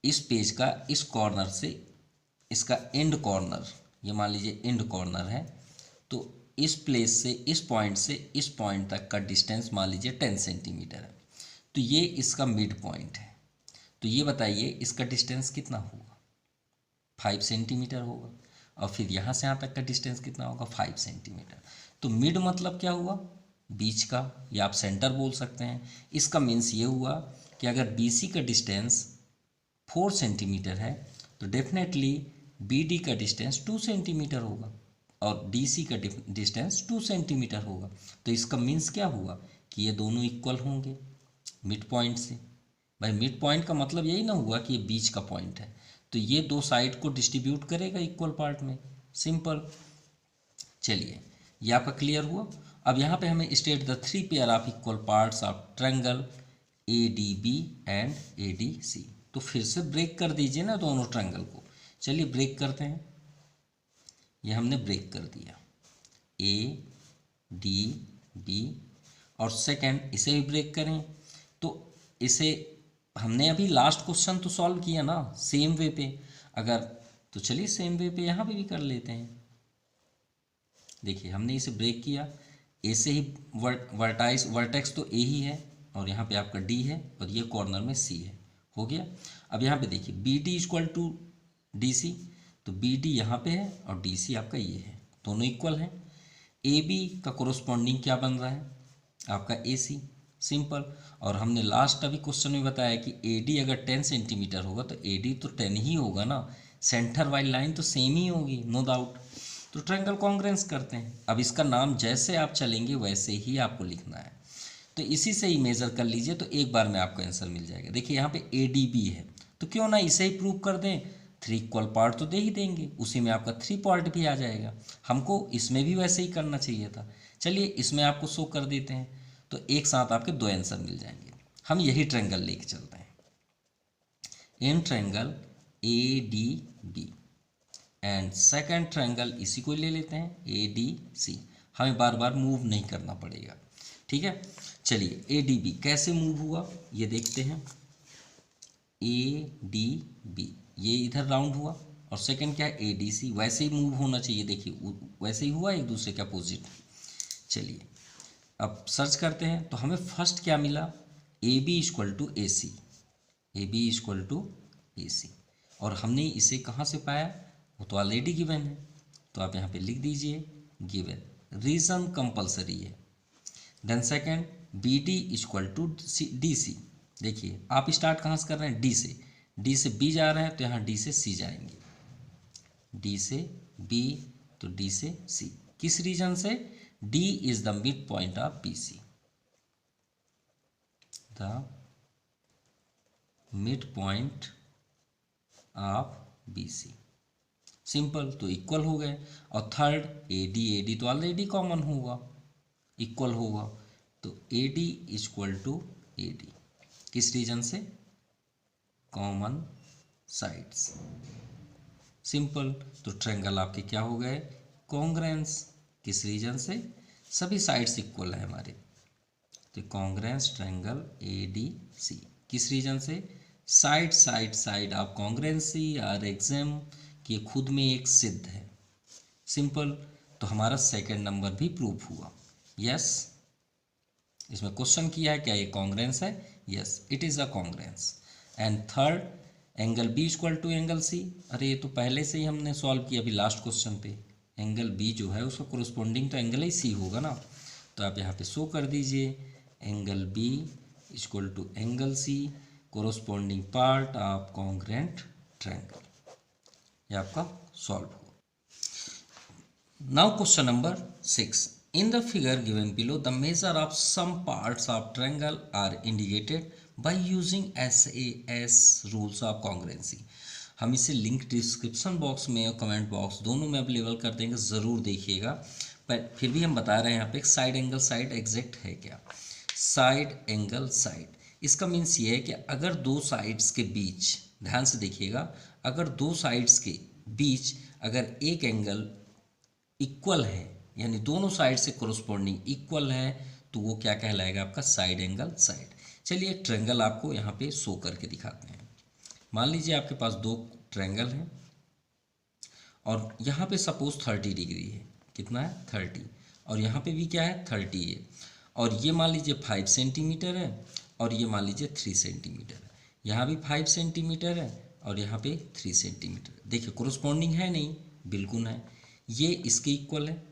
इस पेज का इस कॉर्नर से इसका एंड कॉर्नर, ये मान लीजिए एंड कॉर्नर है, तो इस प्लेस से इस पॉइंट तक का डिस्टेंस मान लीजिए 10 सेंटीमीटर है, तो ये इसका मिड पॉइंट है। तो ये बताइए इसका डिस्टेंस कितना होगा? 5 सेंटीमीटर होगा। और फिर यहाँ से यहाँ तक का डिस्टेंस कितना होगा? 5 सेंटीमीटर। तो मिड मतलब क्या हुआ? बीच का, या आप सेंटर बोल सकते हैं। इसका मीन्स ये हुआ कि अगर BC का डिस्टेंस 4 सेंटीमीटर है तो डेफिनेटली BD का डिस्टेंस 2 सेंटीमीटर होगा और DC का डिस्टेंस 2 सेंटीमीटर होगा। तो इसका मीन्स क्या हुआ कि ये दोनों इक्वल होंगे मिड पॉइंट से। भाई मिड पॉइंट का मतलब यही ना हुआ कि ये बीच का पॉइंट है, तो ये दो साइड को डिस्ट्रीब्यूट करेगा इक्वल पार्ट में। सिंपल। चलिए ये आपका क्लियर हुआ। अब यहाँ पे हमें state the 3 pair of equal parts of triangle ADB and ADC। तो फिर से ब्रेक कर दीजिए ना दोनों ट्रायंगल को। चलिए ब्रेक करते हैं। ये हमने ब्रेक कर दिया, ADB, और सेकंड इसे भी ब्रेक करें। तो इसे हमने अभी लास्ट क्वेश्चन तो सॉल्व किया ना सेम वे पे, अगर तो चलिए सेम वे पे यहाँ पे भी कर लेते हैं। देखिए हमने इसे ब्रेक किया, ए से ही वर्टेक्स तो ए ही है और यहाँ पे आपका डी है और ये कॉर्नर में सी है, हो गया। अब यहाँ पे देखिए BD इक्वल टू DC, तो BD यहाँ पे है और DC आपका ये है, दोनों इक्वल हैं। AB का कोरोस्पॉन्डिंग क्या बन रहा है? आपका AC। सिंपल। और हमने लास्ट अभी क्वेश्चन में बताया कि AD अगर 10 सेंटीमीटर होगा तो AD तो 10 ही होगा ना, सेंटर वाली लाइन तो सेम ही होगी, नो डाउट। तो ट्रायंगल कॉन्ग्रुएंस करते हैं। अब इसका नाम जैसे आप चलेंगे वैसे ही आपको लिखना है, तो इसी से ही मेज़र कर लीजिए तो एक बार में आपको आंसर मिल जाएगा। देखिए यहाँ पे ADB है तो क्यों ना इसे ही प्रूव कर दें, 3 इक्वल पार्ट तो दे ही देंगे, उसी में आपका 3 पार्ट भी आ जाएगा। हमको इसमें भी वैसे ही करना चाहिए था। चलिए इसमें आपको शो कर देते हैं, तो एक साथ आपके 2 आंसर मिल जाएंगे। हम यही ट्रायंगल लेके चलते हैं, in triangle ADB and second triangle इसी को ले लेते हैं ADC। हमें बार बार मूव नहीं करना पड़ेगा, ठीक है। चलिए ADB कैसे मूव हुआ ये देखते हैं। ADB ये इधर राउंड हुआ और सेकंड क्या है ADC, वैसे ही मूव होना चाहिए। देखिए वैसे ही हुआ, एक दूसरे के अपोजिट। चलिए अब सर्च करते हैं तो हमें फर्स्ट क्या मिला, AB equal to AC, AB equal to AC। और हमने इसे कहाँ से पाया, वो तो ऑलरेडी गिवन है, तो आप यहाँ पे लिख दीजिए गिवन, रीजन कंपलसरी है। Then second BD equal to DC। देखिए आप स्टार्ट कहाँ से कर रहे हैं, D से, D से B जा रहे हैं तो यहाँ D से C जाएंगे, D से B तो D से C। किस रीजन से, D is the mid point of BC, the mid point of BC। Simple, तो इक्वल हो गए। और थर्ड AD तो ऑलरेडी कॉमन होगा, इक्वल होगा, तो AD इक्वल टू AD, किस रीजन से, कॉमन साइड्स। सिंपल, तो ट्रायंगल आपके क्या हो गए, कॉन्ग्रुएंस। किस रीजन से, सभी साइड्स इक्वल है हमारे, तो कॉन्ग्रुएंस ट्रायंगल ADC। किस रीजन से, साइड ऑफ कॉन्ग्रुएंसी और एग्जाम कि खुद में एक सिद्ध है। सिंपल। तो हमारा सेकंड नंबर भी प्रूफ हुआ। यस, इसमें क्वेश्चन किया है क्या ये कॉन्ग्रेंस है? Yes, it is a congruence. And third, angle B equal to angle C. अरे ये तो पहले से ही हमने सॉल्व किया अभी लास्ट क्वेश्चन पे। एंगल बी जो है उसका कोरस्पॉन्डिंग तो एंगल ही सी होगा ना। तो आप यहाँ पे शो कर दीजिए angle B equal to angle C, corresponding part of congruent triangle. ये आपका सॉल्व हुआ। Now question number 6. In the figure given below, the measure of some parts of triangle are indicated by using SAS rules of congruency. हम इसे लिंक डिस्क्रिप्शन बॉक्स में और कमेंट बॉक्स दोनों में अवेलेबल कर देंगे, ज़रूर देखिएगा। पर फिर भी हम बता रहे हैं यहाँ पे साइड एंगल साइड एग्जैक्ट है क्या। साइड एंगल साइड, इसका मीन्स ये है कि अगर दो साइड्स के बीच, ध्यान से देखिएगा, अगर दो साइड्स के बीच अगर एक एंगल इक्वल है, यानी दोनों साइड से कोरस्पॉन्डिंग इक्वल है, तो वो क्या कहलाएगा? आपका साइड एंगल साइड। चलिए एक ट्रायंगल आपको यहाँ पे शो करके दिखाते हैं। मान लीजिए आपके पास दो ट्रायंगल हैं और यहाँ पे सपोज 30 डिग्री है। कितना है? 30। और यहाँ पे भी क्या है? 30 है। और ये मान लीजिए 5 सेंटीमीटर है और ये मान लीजिए 3 सेंटीमीटर है। यहाँ भी 5 सेंटीमीटर है और यहाँ पे 3 सेंटीमीटर। देखिए कोरस्पॉन्डिंग है नहीं? बिल्कुल है। ये इसके इक्वल है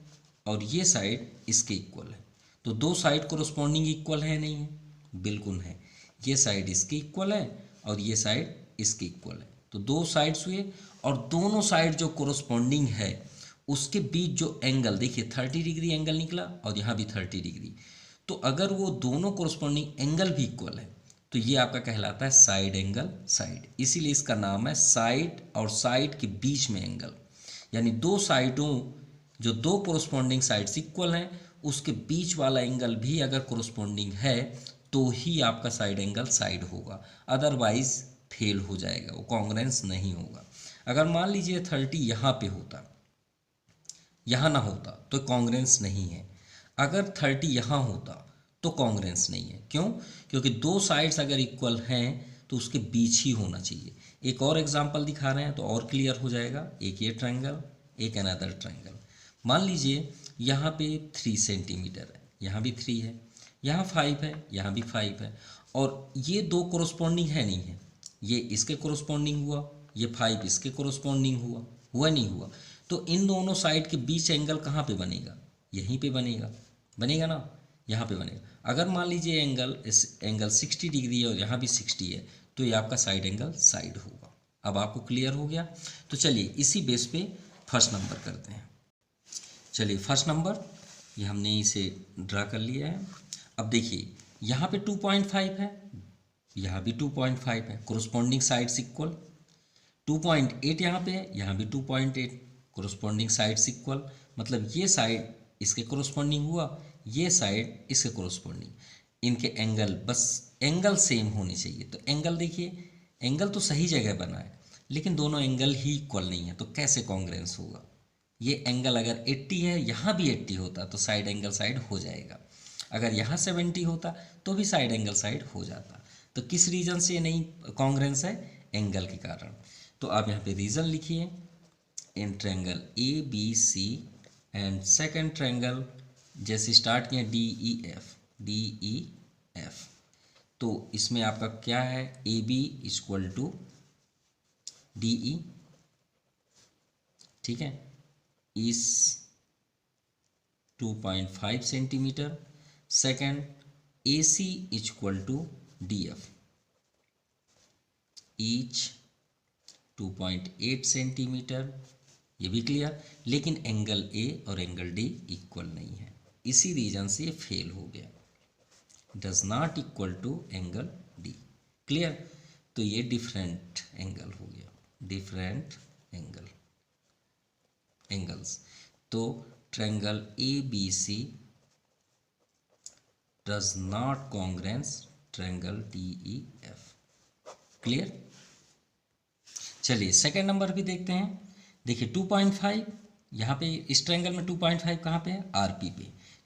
और ये साइड इसके इक्वल है। तो दो साइड कोरस्पॉन्डिंग इक्वल है नहीं है? बिल्कुल है। ये साइड इसके इक्वल है और ये साइड इसके इक्वल है। तो दो साइड्स हुए और दोनों साइड जो कोरस्पॉन्डिंग है उसके बीच जो एंगल, देखिए 30 डिग्री एंगल निकला और यहाँ भी 30 डिग्री। तो अगर वो दोनों कोरस्पॉन्डिंग एंगल भी इक्वल है तो ये आपका कहलाता है साइड एंगल साइड। इसीलिए इसका नाम है साइड और साइड के बीच में एंगल। यानी दो साइडों, जो दो कोरस्पॉन्डिंग साइड्स इक्वल हैं, उसके बीच वाला एंगल भी अगर कोरस्पॉन्डिंग है तो ही आपका साइड एंगल साइड होगा, अदरवाइज फेल हो जाएगा, वो कॉन्ग्रेंस नहीं होगा। अगर मान लीजिए 30 यहाँ पे होता, यहाँ ना होता तो कॉन्ग्रेंस नहीं है। अगर 30 यहाँ होता तो कॉन्ग्रेंस नहीं है। क्यों? क्योंकि दो साइड्स अगर इक्वल हैं तो उसके बीच ही होना चाहिए। एक और एग्जांपल दिखा रहे हैं तो और क्लियर हो जाएगा। एक ये ट्रायंगल, एक अनदर ट्रायंगल। मान लीजिए यहाँ पे 3 सेंटीमीटर है, यहाँ भी 3 है, यहाँ 5 है, यहाँ भी 5 है, और ये दो कोरस्पॉन्डिंग है नहीं है। ये इसके कोरस्पॉन्डिंग हुआ, ये 5 इसके कोरस्पॉन्डिंग हुआ, हुआ नहीं हुआ? तो इन दोनों साइड के बीच एंगल कहाँ पे बनेगा? यहीं पे बनेगा, बनेगा ना, यहाँ पे बनेगा। अगर मान लीजिए एंगल 60 डिग्री है और यहाँ भी 60 है तो ये आपका साइड एंगल साइड होगा। अब आपको क्लियर हो गया? तो चलिए इसी बेस पे फर्स्ट नंबर करते हैं। चलिए फर्स्ट नंबर ये हमने इसे ड्रा कर लिया है। अब देखिए यहाँ पे 2.5 है, यहाँ भी 2.5 है, कोरस्पॉन्डिंग साइड्स इक्वल। 2.8 यहाँ पे है, यहाँ भी 2.8, कोरस्पॉन्डिंग साइड्स इक्वल। मतलब ये साइड इसके कोरस्पॉन्डिंग हुआ, ये साइड इसके कोरस्पॉन्डिंग। इनके एंगल, बस एंगल सेम होने चाहिए। तो एंगल देखिए, एंगल तो सही जगह बना है लेकिन दोनों एंगल ही इक्वल नहीं है, तो कैसे कॉन्ग्रेंस होगा? ये एंगल अगर 80 है, यहाँ भी 80 होता तो साइड एंगल साइड हो जाएगा। अगर यहाँ 70 होता तो भी साइड एंगल साइड हो जाता। तो किस रीजन से नहीं कॉन्ग्रेंस है? एंगल के कारण। तो आप यहाँ पे रीजन लिखिए, इन triangle ABC and second triangle जैसे स्टार्ट किया DEF, तो इसमें आपका क्या है? AB इक्वल टू DE, ठीक है, इस 2.5 centimetre. Second AC equal to DF, each 2.8 centimetre. ये भी क्लियर। लेकिन एंगल A और एंगल D इक्वल नहीं है, इसी रीजन से ये फेल हो गया, does not equal to angle D। Clear? तो ये डिफरेंट एंगल हो गया, डिफरेंट एंगल्स। तो triangle ABC does not congruence triangle DEF। Clear? चलिए सेकेंड नंबर भी देखते हैं। देखिए 2.5 यहाँ पे इस ट्रायंगल में 2.5 कहाँ पे है? RP पे।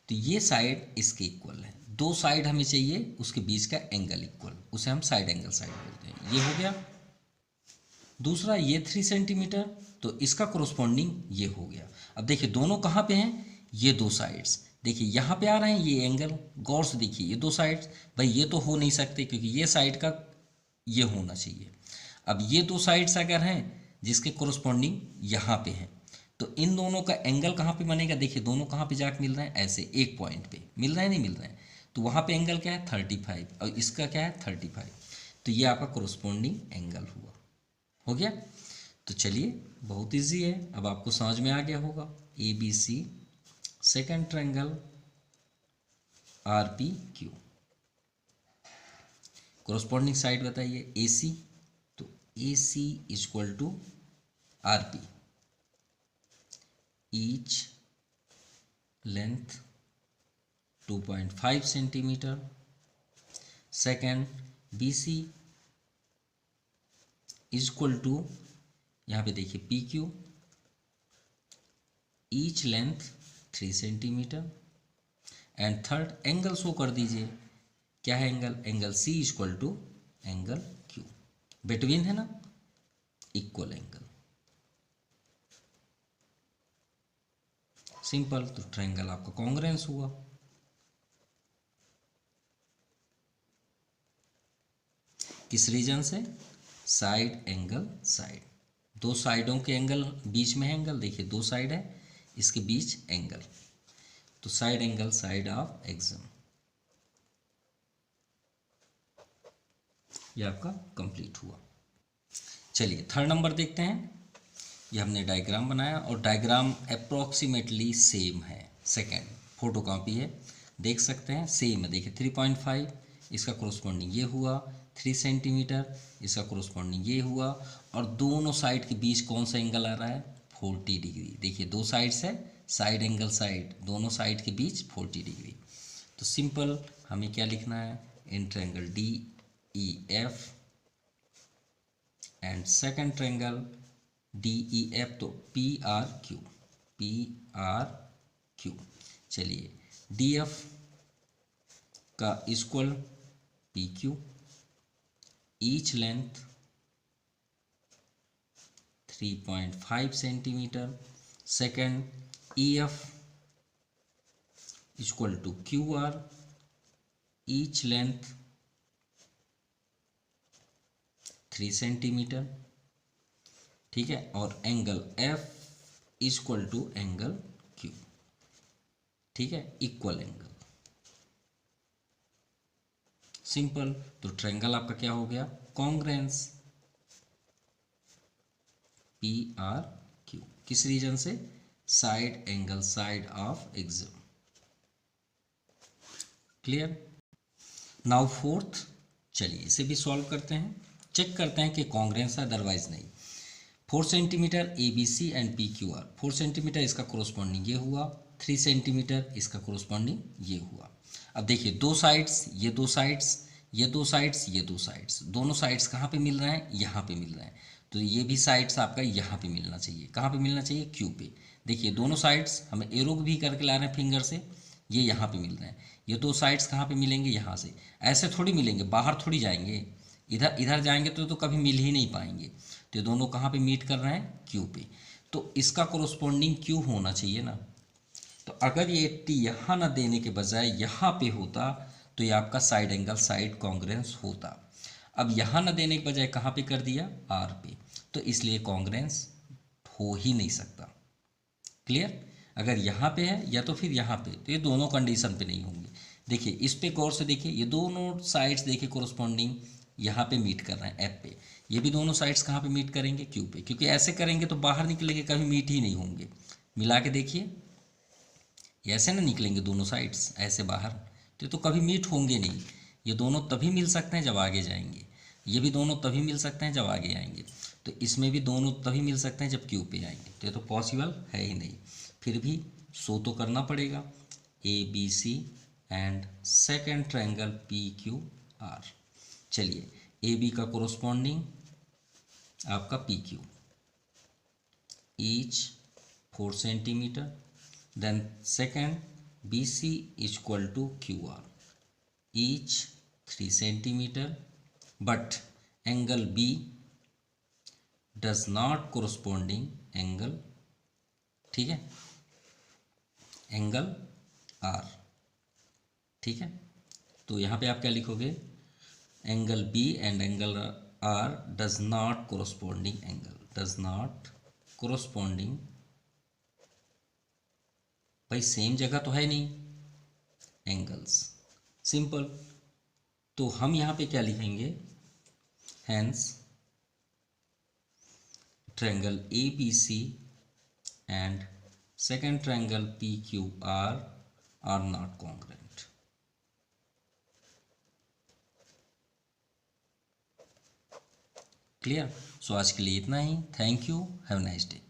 तो ये साइड इसके इक्वल है। दो साइड हमें चाहिए, उसके बीच का एंगल इक्वल, उसे हम साइड एंगल साइड बोलते हैं। ये हो गया। दूसरा ये 3 सेंटीमीटर, तो इसका कोरोस्पॉन्डिंग ये हो गया। अब देखिए दोनों कहाँ पे हैं, ये दो साइड्स देखिए यहाँ पे आ रहे हैं, ये एंगल गौर से देखिए, ये दो साइड्स, भाई ये तो हो नहीं सकते क्योंकि ये साइड का ये होना चाहिए। अब ये दो साइड्स अगर हैं जिसके कोरोस्पॉन्डिंग यहाँ पे हैं, तो इन दोनों का एंगल कहाँ पे बनेगा, देखिए दोनों कहाँ पे जाके मिल रहे हैं, ऐसे एक पॉइंट पे मिल रहे हैं, नहीं मिल रहे हैं, तो वहाँ पे एंगल क्या है 35 और इसका क्या है 35, तो ये आपका कोरोस्पॉन्डिंग एंगल हुआ। हो गया। तो चलिए बहुत इजी है, अब आपको समझ में आ गया होगा। A B C second triangle R P Q, corresponding side बताइए ए सी, तो A C equal to R P, each length 2.5 centimetre. Second B C equal to, यहाँ पे देखिए P Q, each length 3 centimetre. And third angle show कर दीजिए, क्या है angle, angle C equal to angle Q, between है ना, इक्वल एंगल, सिंपल। तो ट्रायंगल आपका कॉन्ग्रुएंस हुआ। किस रीजन से, साइड एंगल साइड, दो साइडों के एंगल बीच में है एंगल, देखिए दो साइड है इसके बीच एंगल, तो साइड एंगल साइड ऑफ एक्सम, ये आपका कंप्लीट हुआ। चलिए थर्ड नंबर देखते हैं। ये हमने डायग्राम बनाया और डायग्राम अप्रॉक्सीमेटली सेम है, सेकेंड फोटो कॉपी है, देख सकते हैं सेम है। देखिए 3.5 इसका कोरोस्पॉन्डिंग ये हुआ, 3 सेंटीमीटर इसका कोरोस्पॉन्डिंग ये हुआ, और दोनों साइड के बीच कौन सा एंगल आ रहा है 40 डिग्री। देखिए दो साइड्स है, साइड एंगल साइड, दोनों साइड के बीच 40 डिग्री। तो सिंपल हमें क्या लिखना है, in triangle D E F and second triangle D E F, तो P R Q, P R Q. चलिए डी एफ का equal P Q, each length 3.5 centimetre. Second E F equal to Q R, each length 3 centimetre, ठीक है, और angle F equal to angle Q, ठीक है, इक्वल एंगल, सिंपल। तो ट्रायंगल आपका क्या हो गया, कॉन्ग्रुएंस, पी आर क्यू, किस रीजन से, side angle side of axiom, clear. Now fourth, चलिए इसे भी सॉल्व करते हैं, चेक करते हैं कि कॉन्ग्रुएंस है अदरवाइज नहीं। 4 centimetre A B C and P Q R, 4 centimetre इसका कोरोस्पॉन्डिंग ये हुआ, 3 सेंटीमीटर इसका कोरोस्पॉन्डिंग ये हुआ। अब देखिए दो साइड्स, ये दो साइड्स, ये दो साइड्स, ये दो साइड्स, दोनों साइड्स कहाँ पे मिल रहे हैं, यहाँ पे मिल रहे हैं, तो ये भी साइड्स आपका यहाँ पे मिलना चाहिए, कहाँ पे मिलना चाहिए, क्यू पे। देखिए दोनों साइड्स हम एरो भी करके ला रहे हैं फिंगर से, ये यहाँ पे मिल रहे हैं, ये दो साइड्स कहाँ पे मिलेंगे, यहाँ से, ऐसे थोड़ी मिलेंगे, बाहर थोड़ी जाएंगे, इधर इधर जाएंगे तो कभी मिल ही नहीं पाएंगे, तो ये दोनों कहाँ पे मीट कर रहे हैं, क्यू पे, तो इसका कोरोस्पॉन्डिंग क्यू होना चाहिए ना। तो अगर ये 80 यहाँ ना देने के बजाय यहाँ पे होता तो ये आपका साइड एंगल साइड कॉन्ग्रुएंस होता। अब यहाँ ना देने के बजाय कहाँ पे कर दिया, आर पे, तो इसलिए कॉन्ग्रुएंस हो ही नहीं सकता, क्लियर। अगर यहाँ पे है या तो फिर यहाँ पे, तो ये दोनों कंडीशन पे नहीं होंगे। देखिए इस पे गौर से देखिए, ये दोनों साइड्स देखिए कोरोस्पॉन्डिंग यहाँ पे मीट कर रहे हैं एफ पे, ये भी दोनों साइड्स कहाँ पे मीट करेंगे, क्यू पे, क्योंकि ऐसे करेंगे तो बाहर निकलेंगे कभी मीट ही नहीं होंगे। मिला के देखिए, ऐसे ना निकलेंगे दोनों साइड्स ऐसे बाहर, तो कभी मीट होंगे नहीं। ये दोनों तभी मिल सकते हैं जब आगे जाएंगे, ये भी दोनों तभी मिल सकते हैं जब आगे आएंगे, तो इसमें भी दोनों तभी मिल सकते हैं जब क्यू पे आएंगे, तो ये तो पॉसिबल है ही नहीं। फिर भी शो तो करना पड़ेगा, A B C and second triangle P Q R. चलिए ए बी का कोरोस्पॉन्डिंग आपका P Q, each 4 centimetre, then second B C equal to Q R, each 3 centimetre, but angle B does not corresponding angle, ठीक है, एंगल आर, ठीक है। तो यहाँ पे आप क्या लिखोगे, angle B and angle R does not corresponding angle, does not corresponding, भाई सेम जगह तो है नहीं, एंगल्स, सिंपल। तो हम यहाँ पे क्या लिखेंगे, hence triangle A B C and second triangle P Q R not congruent. Clear. So आज के लिए इतना ही। Thank you, have nice day.